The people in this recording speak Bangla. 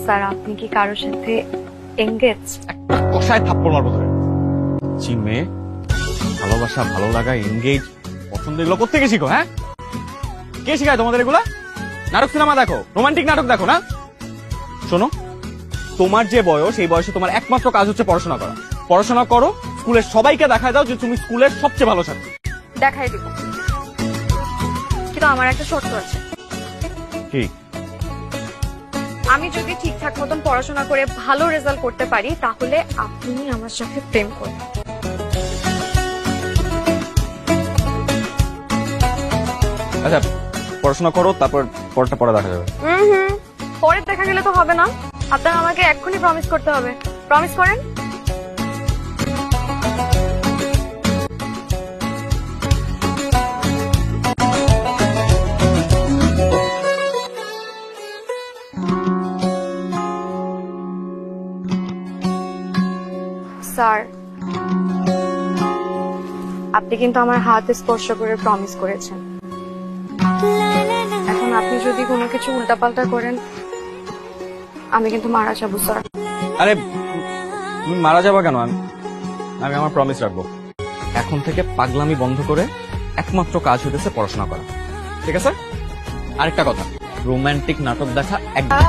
স্যার আপনি কি কারোর সাথে এঙ্গেজ? একটা কষায় থাপ্পড় মারবো ধরে। জি মেয়ে, ভালোবাসা, ভালো লাগা, এনগেজ, পছন্দ এগুলো কোথেকে শিখো? হ্যাঁ, কে শিখায় তোমাদের এগুলা? নাটক সিনেমা দেখো, রোমান্টিক নাটক দেখো না? শোনো, তোমার যে বয়স, এই বয়সে তোমার একমাত্র কাজ হচ্ছে পড়াশোনা করা। পড়াশোনা করো, স্কুলের সবাইকে দেখায় দাও যে তুমি স্কুলের সবচেয়ে ভালো ছাত্রী। দেখাই দিব, কিন্তু আমার একটা শর্ত আছে। কি? আমি যদি ঠিকঠাক মতন পড়াশোনা করে ভালো রেজাল্ট করতে পারি তাহলে আপনি আমার সাথে প্রেম করবেন। আচ্ছা, পড়াশোনা করো, তারপর পরটা পড়া দেখা যাবে। পরে দেখা গেলে তো হবে না, আপনার আমাকে এক্ষুনি প্রমিস করতে হবে। প্রমিস করেন। স্যার, আপনি কিন্তু আমার হাত স্পর্শ করে প্রমিস করেছেন। এখন আপনি যদি কোনো কিছু উল্টাপাল্টা করেন আমি কিন্তু মারা যাবো স্যার। আরে তুমি মারা যাবা কেন? আমি আমার প্রমিস রাখবো। এখন থেকে পাগলামি বন্ধ করে একমাত্র কাজ হতেছে পড়াশোনা করা, ঠিক আছে? আরেকটা কথা, রোমান্টিক নাটক দেখা একদম